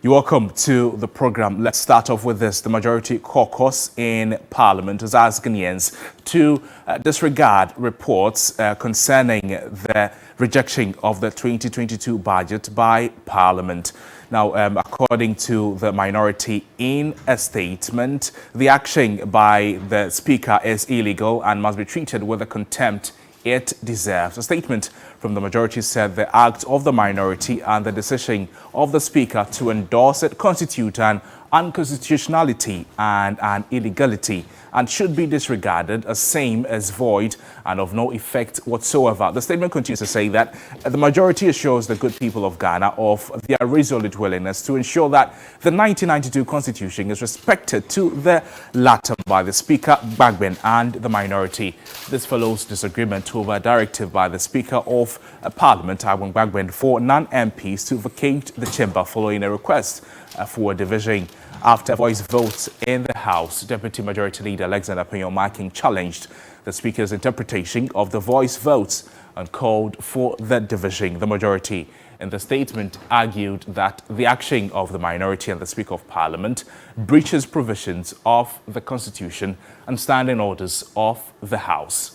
You're welcome to the program. Let's start off with this. The majority caucus in Parliament has asked Ghanaians to disregard reports concerning the rejection of the 2022 budget by Parliament. Now, according to the minority in a statement, the action by the Speaker is illegal and must be treated with the contempt it deserves. A statement from the majority said the act of the minority and the decision of the Speaker to endorse it constitute an unconstitutionality and an illegality and should be disregarded as same as void and of no effect whatsoever. The statement continues to say that the majority assures the good people of Ghana of their resolute willingness to ensure that the 1992 Constitution is respected to the latter by the Speaker, Gbagben, and the minority. This follows disagreement over a directive by the Speaker of Parliament, Gbagben, for non-MPs to vacate the chamber following a request for a division. After voice votes in the House, Deputy Majority Leader Alexander Payne-Marking challenged the Speaker's interpretation of the voice votes and called for the division. The majority in the statement argued that the action of the minority and the Speaker of Parliament breaches provisions of the Constitution and standing orders of the House.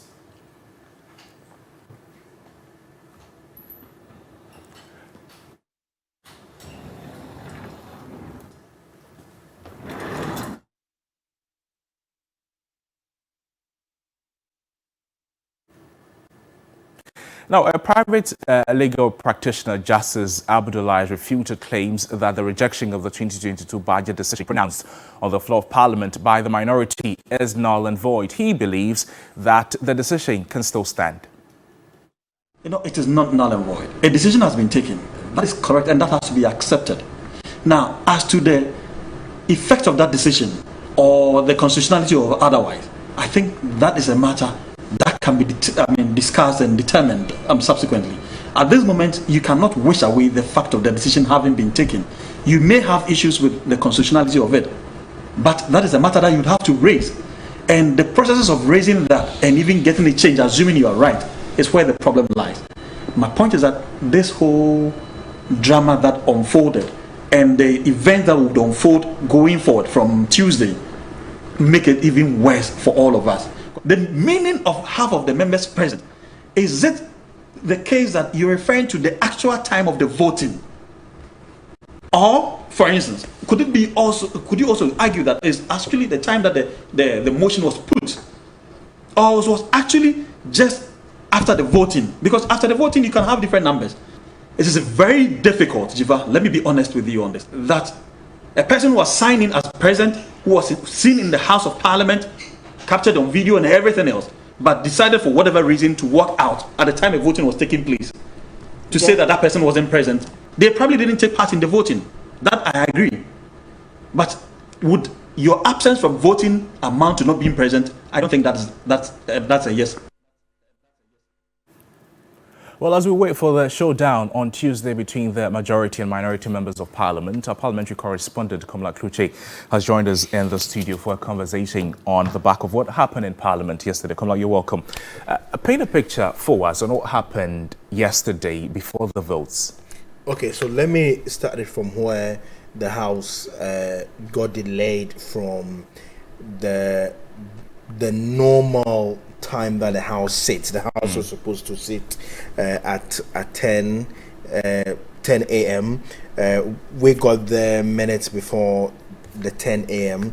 Now, a private legal practitioner, Justice Abdullah, has refuted claims that the rejection of the 2022 budget decision pronounced on the floor of Parliament by the minority is null and void. He believes that the decision can still stand. It is not null and void. A decision has been taken. That is correct, and that has to be accepted. Now, as to the effect of that decision or the constitutionality or otherwise, I think that is a matter that can be discussed and determined subsequently. At this moment, you cannot wish away the fact of the decision having been taken. You may have issues with the constitutionality of it, but that is a matter that you'd have to raise. And the processes of raising that and even getting it changed, assuming you are right, is where the problem lies. My point is that this whole drama that unfolded and the event that would unfold going forward from Tuesday make it even worse for all of us. The meaning of half of the members present, is it the case that you're referring to the actual time of the voting? Or, for instance, could you also argue that it's actually the time that the motion was put? Or it was actually just after the voting? Because after the voting, you can have different numbers. It is very difficult, Jiva, let me be honest with you on this, that a person who was signed in as president, who was seen in the House of Parliament, captured on video and everything else, but decided for whatever reason to walk out at the time the voting was taking place, to say that that person wasn't present. They probably didn't take part in the voting. That I agree. But would your absence from voting amount to not being present? I don't think that's a yes. Well, as we wait for the showdown on Tuesday between the majority and minority members of Parliament, our parliamentary correspondent, Komla Kluche, has joined us in the studio for a conversation on the back of what happened in Parliament yesterday. Komla, you're welcome. Paint a picture for us on what happened yesterday before the votes. Okay, so let me start it from where the House got delayed from the normal time that the House sits. The House was supposed to sit at 10 a.m. We got there minutes before the 10 a.m.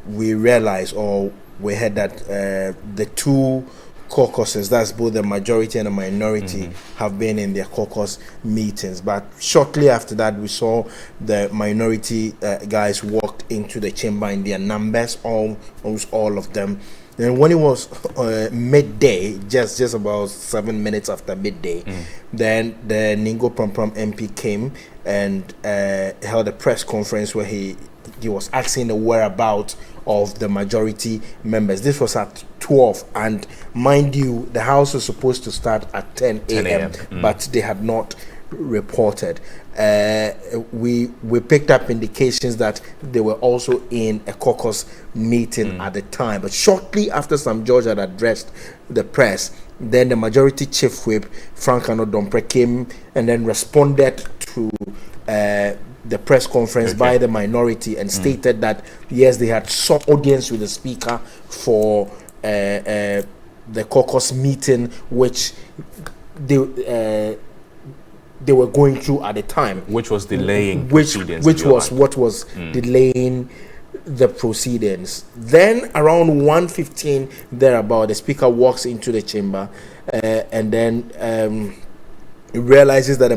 We realized, or we heard that the two caucuses, that's both the majority and the minority, have been in their caucus meetings. But shortly after that, we saw the minority guys walked into the chamber in their numbers, almost all of them. Then when it was midday, just about 7 minutes after midday, then the Ningo Prampram MP came and held a press conference where he was asking the whereabouts of the majority members. This was at 12, and mind you, the House was supposed to start at 10 a.m. But they had not reported. We picked up indications that they were also in a caucus meeting at the time. But shortly after Sam George had addressed the press, then the majority chief whip, Frank Anodompre, came and then responded to the press conference by the minority and stated that yes, they had sought audience with the speaker for the caucus meeting, which they were going through at the time, which was delaying which proceedings, was what was delaying the proceedings. Then around 1:15 thereabout, the speaker walks into the chamber and then realizes that the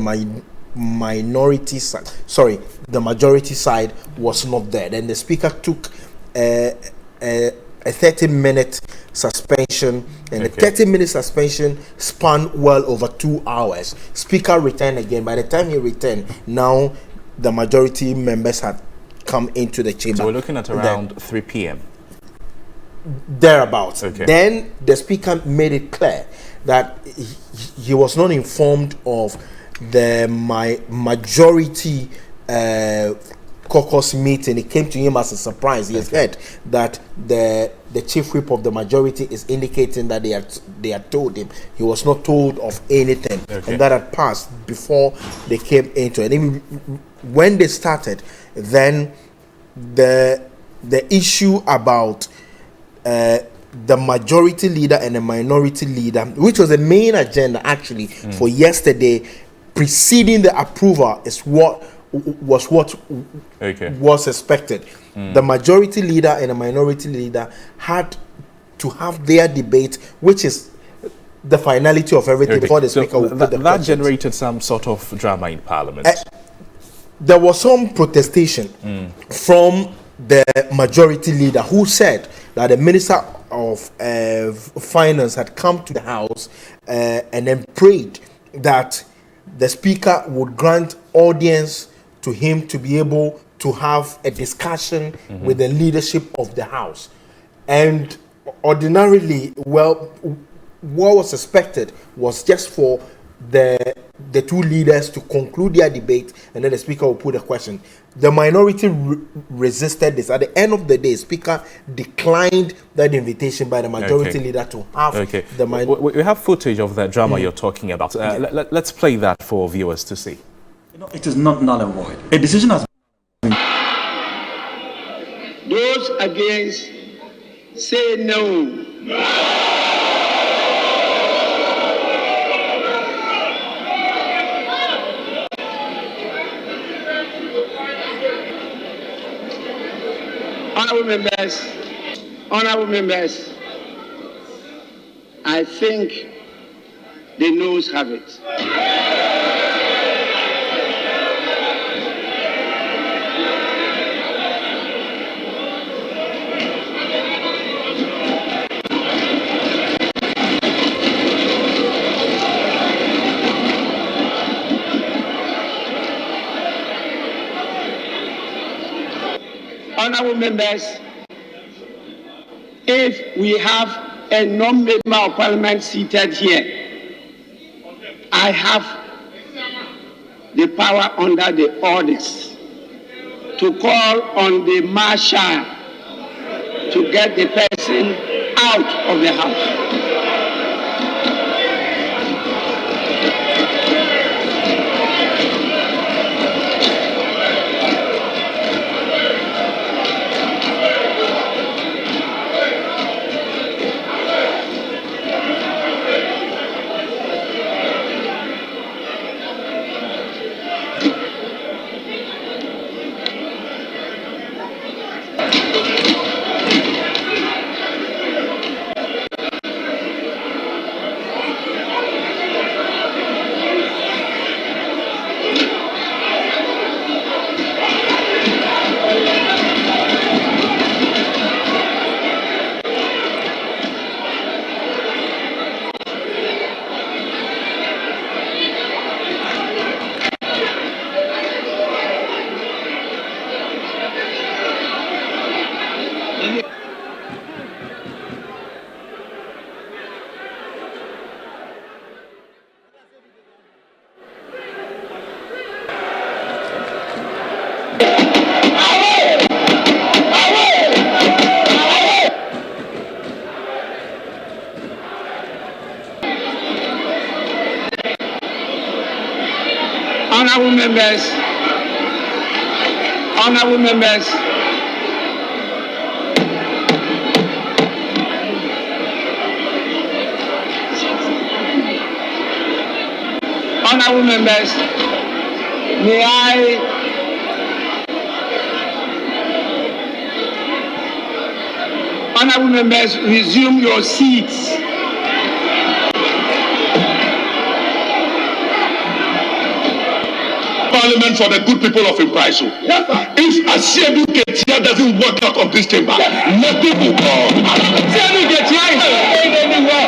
majority side was not there. Then the speaker took a 30-minute suspension, and the 30-minute suspension spanned well over 2 hours. Speaker returned again. By the time he returned, now the majority members had come into the chamber. So we're looking at around 3 p.m. thereabouts. Then the speaker made it clear that he was not informed of the majority caucus meeting. It came to him as a surprise. He has heard that the chief whip of the majority is indicating that they had told him. He was not told of anything, and that had passed before they came into it. And when they started, then the issue about the majority leader and the minority leader, which was the main agenda actually for yesterday, preceding the approval, is what was expected. The majority leader and the minority leader had to have their debate, which is the finality of everything before the speaker would put the that questions. generated some sort of drama in Parliament. There was some protestation from the majority leader, who said that the Minister of Finance had come to the House and then prayed that the speaker would grant audience to him to be able to have a discussion with the leadership of the House. And ordinarily, well, what was expected was just for the two leaders to conclude their debate, and then the speaker will put a question. The minority resisted this. At the end of the day, speaker declined that invitation by the majority leader to have the minority. We have footage of that drama you're talking about. Let's play that for viewers to see. It is not null and void. A decision has been. Those against, say no. Honorable members, I think the noes have it. Honorable members, if we have a non-member of parliament seated here, I have the power under the orders to call on the marshal to get the person out of the house. Honorable members, Honorable members, may I honorable members resume your seats. Parliament for the good people of Impraiso. Yes, if Asiedu Ketia doesn't work out of this chamber, nothing will go. Asiedu Ketia is not going anywhere.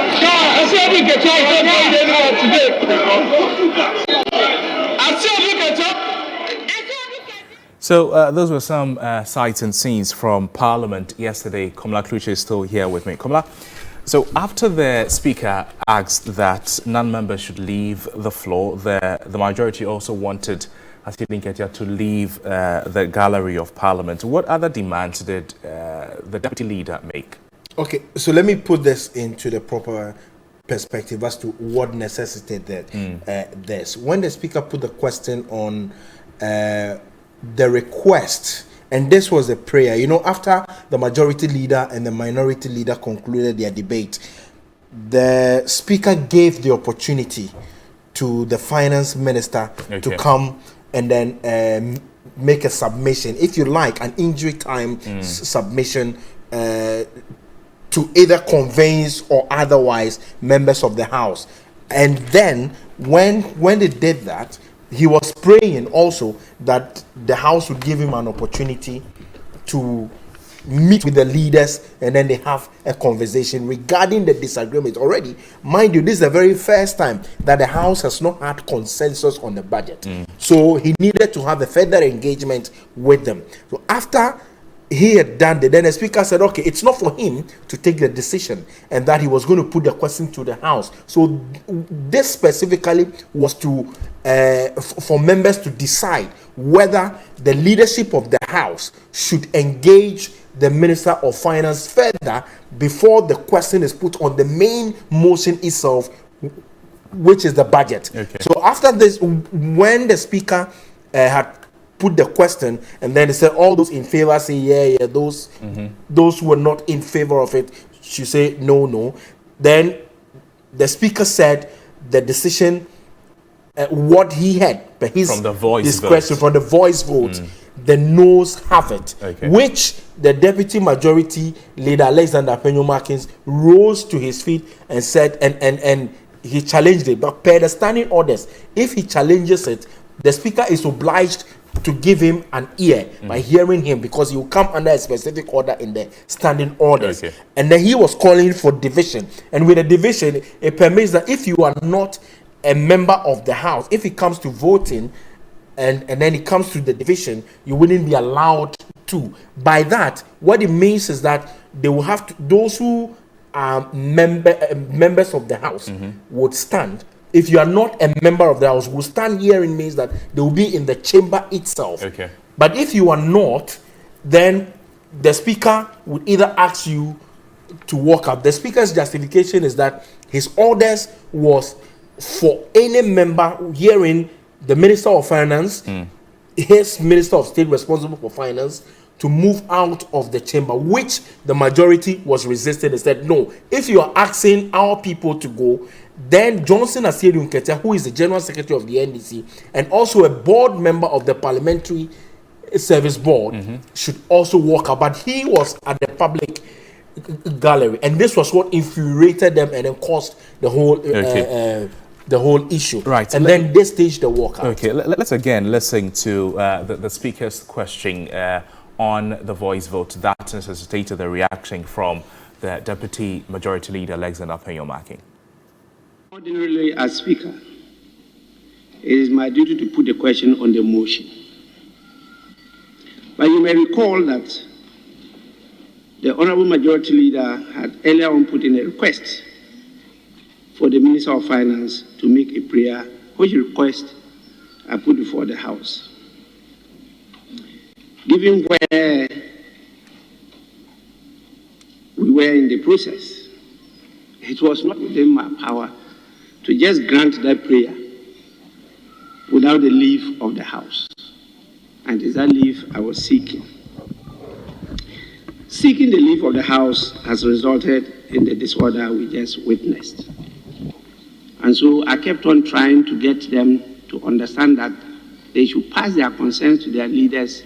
Asiedu Ketia is not going anywhere today. Asiedu Ketia. So those were some sights and scenes from Parliament yesterday. Komla Kluche is still here with me. Komla, so after the Speaker asked that non-members should leave the floor, the majority also wanted Asiedu Ketia to leave the gallery of Parliament. What other demands did the Deputy Leader make? Okay, so let me put this into the proper perspective as to what necessitated this. When the Speaker put the question on the request, and this was a prayer, you know, after the majority leader and the minority leader concluded their debate, the Speaker gave the opportunity to the finance minister to come and then make a submission, if you like, an injury time submission to either convince or otherwise members of the House. And then when they did that, he was praying also that the House would give him an opportunity to meet with the leaders and then they have a conversation regarding the disagreement. Already, mind you, this is the very first time that the House has not had consensus on the budget. So he needed to have a further engagement with them. So after he had done that, then the Speaker said, okay, it's not for him to take the decision, and that he was going to put the question to the House. So this specifically was to for members to decide whether the leadership of the House should engage the Minister of Finance further before the question is put on the main motion itself, which is the budget. So after this, when the Speaker had put the question, and then he said all those in favor say yeah, those who were not in favor of it should say no. Then the Speaker said the decision, what he had, but his from the voice discretion vote. From the voice vote, the noes have it, which the Deputy Majority Leader Alexander Penyo-Markins rose to his feet and said, and he challenged it. But per the standing orders, if he challenges it, the Speaker is obliged to give him an ear by hearing him, because he will come under a specific order in the standing orders. And then he was calling for division, and with a division, it permits that if you are not a member of the House, if it comes to voting and then it comes to the division, you wouldn't be allowed to. By that, what it means is that they will have to, those who are members of the House would stand. If you are not a member of the House, will stand here, it means that they will be in the chamber itself. But if you are not, then the Speaker would either ask you to walk out. The Speaker's justification is that his orders was for any member hearing the Minister of Finance, his Minister of State responsible for finance, to move out of the chamber, which the majority was resisting and said, no, if you are asking our people to go, then Johnson Asiedu Ketia, who is the General Secretary of the NDC and also a board member of the Parliamentary Service Board, should also walk out. But he was at the public gallery, and this was what infuriated them and then caused the whole issue. And then they staged the walkout. Let's again listen to the Speaker's question on the voice vote that necessitated the reaction from the Deputy Majority Leader Alexander Penyo-Markins. Ordinarily, as Speaker, it is my duty to put the question on the motion. But you may recall that the Honourable Majority Leader had earlier on put in a request for the Minister of Finance to make a prayer, which request I put before the House. Given where we were in the process, it was not within my power to just grant that prayer without the leave of the House. and it is that leave I was seeking. Seeking the leave of the House has resulted in the disorder we just witnessed. And so I kept on trying to get them to understand that they should pass their concerns to their leaders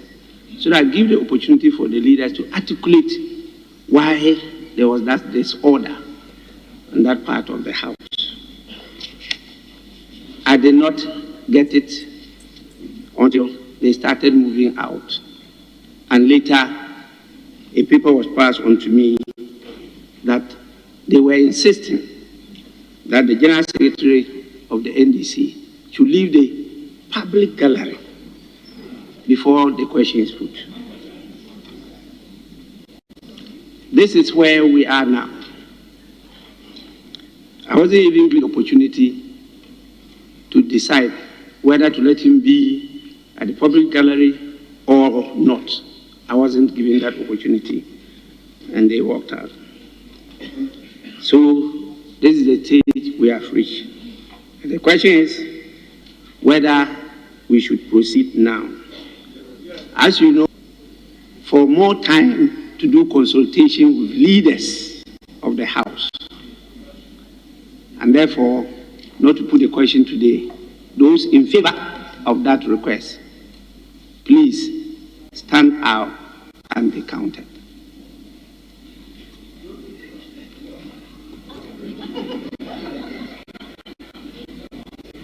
so that give the opportunity for the leaders to articulate why there was that disorder in that part of the House. I did not get it until they started moving out. And later, a paper was passed on to me that they were insisting that the General Secretary of the NDC should leave the public gallery before the question is put. This is where we are now. I wasn't even given the opportunity to decide whether to let him be at the public gallery or not. I wasn't given that opportunity, and they walked out. So this is the stage we have reached. And the question is whether we should proceed now. As you know, for more time to do consultation with leaders of the House, and therefore not to put the question today, those in favor of that request, please stand out and be counted.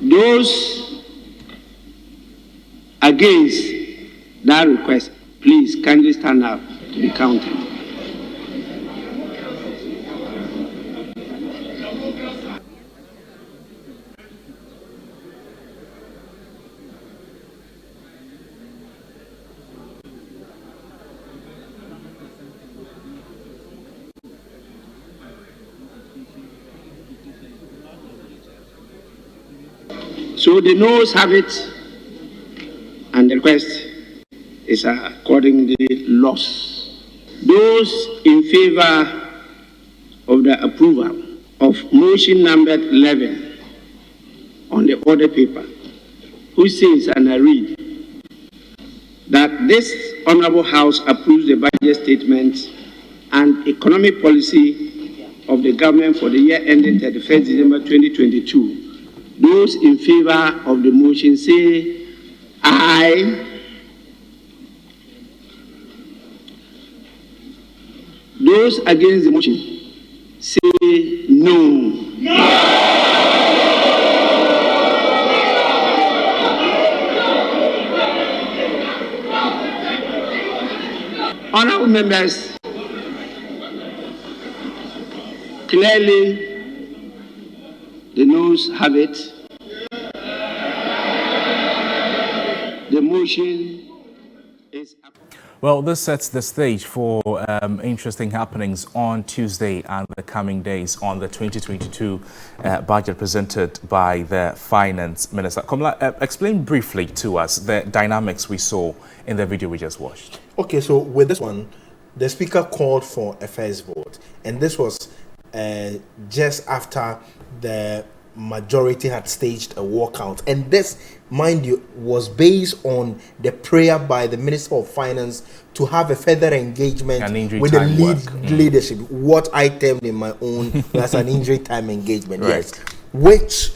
Those against that request, please kindly stand up to be counted. So the noes have it, and the request is accordingly lost. Those in favor of the approval of motion number 11 on the order paper, who says, and I read, that this Honorable House approves the budget statement and economic policy of the government for the year ending 31st December 2022. Those in favor of the motion say aye. Those against the motion say no. Honorable members, clearly the noes have it. The motion is approved. Well, this sets the stage for interesting happenings on Tuesday and the coming days on the 2022 budget presented by the Finance Minister. Komla, explain briefly to us the dynamics we saw in the video we just watched. Okay, so with this one, the Speaker called for a first vote, and this was just after the majority had staged a walkout, and this, mind you, was based on the prayer by the Minister of Finance to have a further engagement with the leadership, what I termed in my own as an injury time engagement, right. Yes, which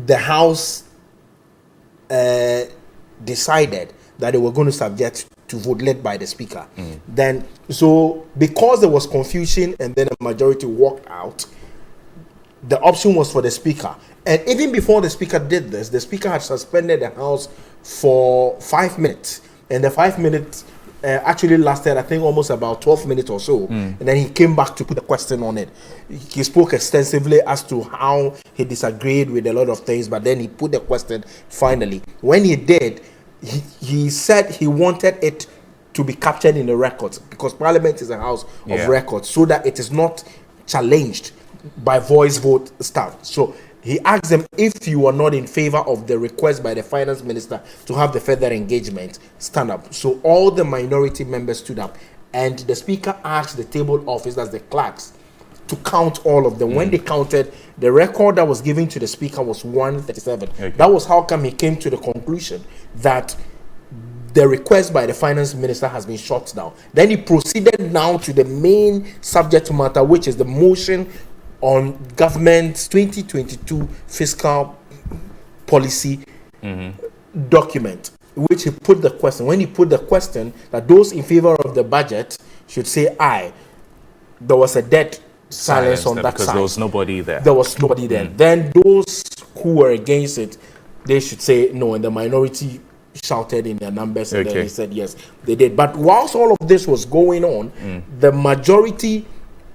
the House decided that they were going to subject to vote led by the Speaker. Then, so because there was confusion and then a majority walked out, the option was for the Speaker. And even before the Speaker did this, the Speaker had suspended the House for 5 minutes. And the 5 minutes actually lasted, I think, almost about 12 minutes or so. And then he came back to put the question on it. He spoke extensively as to how he disagreed with a lot of things, but then he put the question finally. When he did, he said he wanted it to be captured in the records, because Parliament is a house of records, so that it is not challenged by voice vote stuff. So he asked them, if you are not in favor of the request by the Finance Minister to have the further engagement, stand up. So all the minority members stood up, and the Speaker asked the table officers, the clerks, to count all of them. When they counted, the record that was given to the Speaker was 137. Okay. That was how come he came to the conclusion that the request by the finance minister has been shut down. Then he proceeded now to the main subject matter, which is the motion on government's 2022 fiscal policy document, which he put the question. When he put the question that those in favor of the budget should say aye, there was a dead silence on that because side. there was nobody there. There was nobody there. Then those who were against it, they should say no, and the minority shouted in their numbers, and then he said yes, they did. But whilst all of this was going on, the majority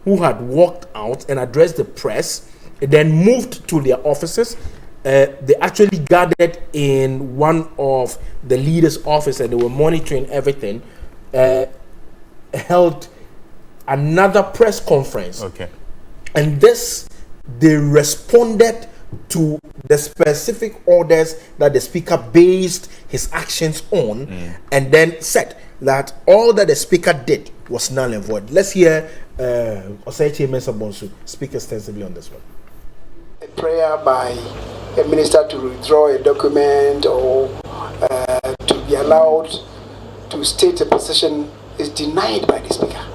who had walked out and addressed the press, then moved to their offices. They actually gathered in one of the leaders' office, and they were monitoring everything. Held another press conference, and this, they responded to the specific orders that the speaker based his actions on, and then said that all that the speaker did was null and void. Let's hear Oseichi Mensah Bonsu speak extensively on this one. A prayer by a minister to withdraw a document or to be allowed to state a position is denied by the speaker.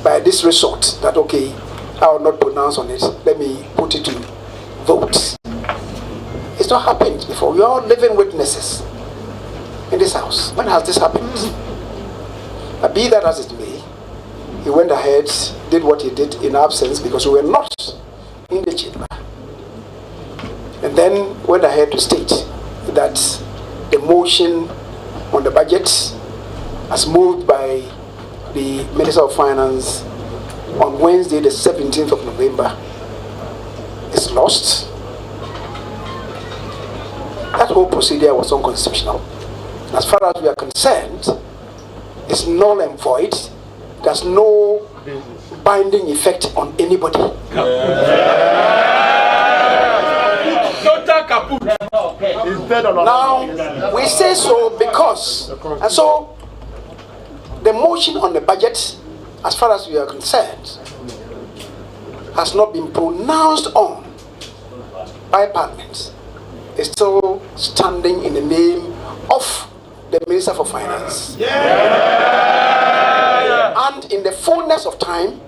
By this resort, that okay, I will not pronounce on it, let me put it to vote. It's not happened before. We are all living witnesses in this house. When has this happened? Be that as it may, he went ahead, did what he did in absence because we were not in the chamber. And then went ahead to state that the motion on the budget, as moved by the Minister of Finance on Wednesday, the 17th of November, is lost. That whole procedure was unconstitutional. As far as we are concerned, it's null and void. There's no binding effect on anybody. Now, we say so because, and so the motion on the budget, as far as we are concerned, has not been pronounced on by Parliament. It's still standing in the name of the Minister for Finance. And in the fullness of time,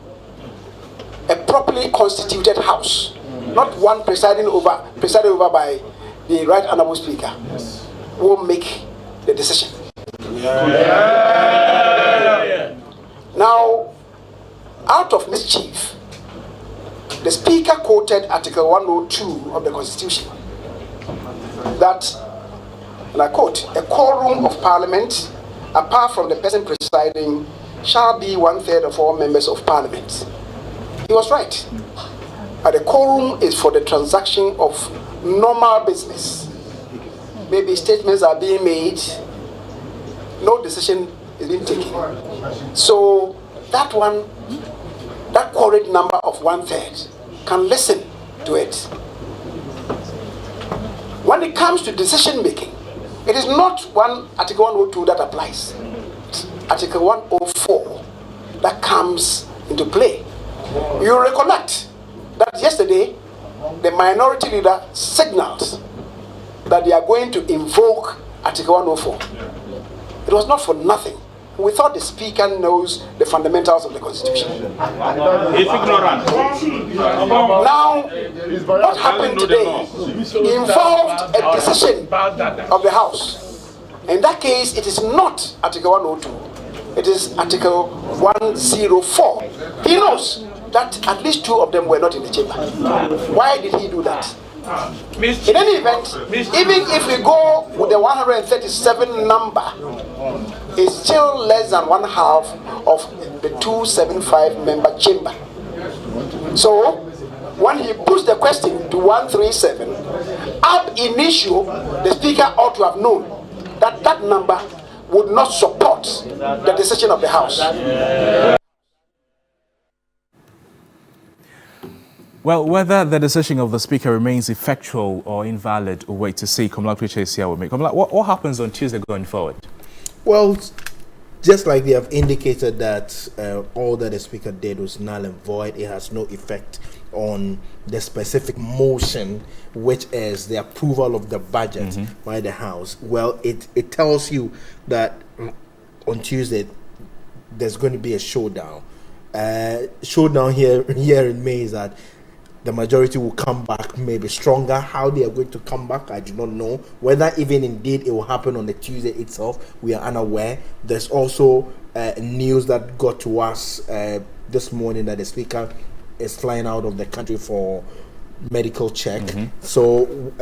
a properly constituted House, not one presided over by the Right Honourable Speaker, will make the decision. Now, out of mischief, the Speaker quoted Article 102 of the Constitution that, and I quote, a quorum of Parliament, apart from the person presiding, shall be 1/3 of all members of Parliament. He was right. But the quorum is for the transaction of normal business. Maybe statements are being made, no decision is being taken. So that one, that quoted number of 1/3 can listen to it. When it comes to decision making, it is not one Article 102 that applies. It's Article 104 that comes into play. You recollect that yesterday the minority leader signaled that they are going to invoke Article 104. It was not for nothing. We thought the Speaker knows the fundamentals of the Constitution. He's ignorant. Now, what happened today involved a decision of the House. In that case, it is not Article 102. It is Article 104. He knows that at least two of them were not in the chamber. Why did he do that? In any event, even if we go with the 137 number, it's still less than 1/2 of the 275 member chamber. So, when he puts the question to 137, ab initio, the Speaker ought to have known that that number would not support the decision of the House. Well, whether the decision of the Speaker remains effectual or invalid, we'll wait to see. Komla Prechesia will make. Komla, what happens on Tuesday going forward? Well, just like they have indicated that all that the Speaker did was null and void, it has no effect on the specific motion, which is the approval of the budget by the House. Well, it tells you that on Tuesday there's going to be a showdown. Showdown here in May is that the majority will come back maybe stronger. How they are going to come back, I do not know. Whether even indeed it will happen on the Tuesday itself, we are unaware. There's also news that got to us this morning that the Speaker is flying out of the country for medical check. So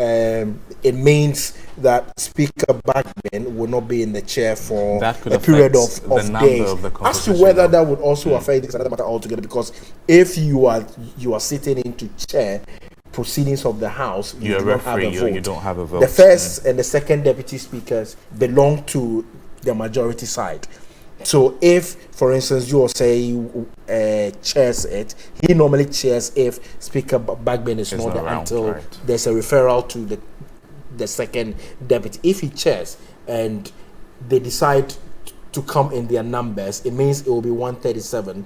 it means that Speaker Bagman will not be in the chair for a period of days. As to whether that would also affect this another matter altogether, because if you are sitting into chair proceedings of the House, you don't have a vote. You don't have a vote. The first and the second deputy speakers belong to the majority side. So if, for instance, you say chairs it, he normally chairs if Speaker Bagman is not there until there's a referral to the second deputy. If he chairs and they decide to come in their numbers, it means it will be 137.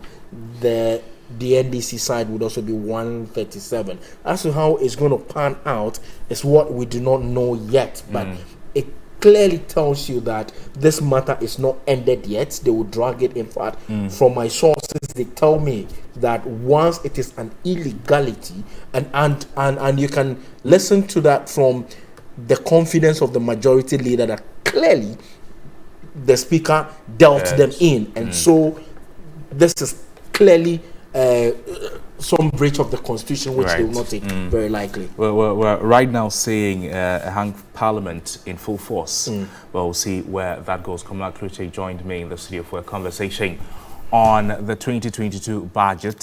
The NDC side would also be 137. As to how it's going to pan out is what we do not know yet, but it clearly tells you that this matter is not ended yet. They will drag it. In fact, from my sources, they tell me that once it is an illegality, and you can listen to that from the confidence of the majority leader that clearly the Speaker dealt them in, and so this is clearly some breach of the Constitution, which they will not take very likely. Well, we're right now seeing a hung Parliament in full force. Well, we'll see where that goes. Kamala Kluche joined me in the studio for a conversation on the 2022 budget.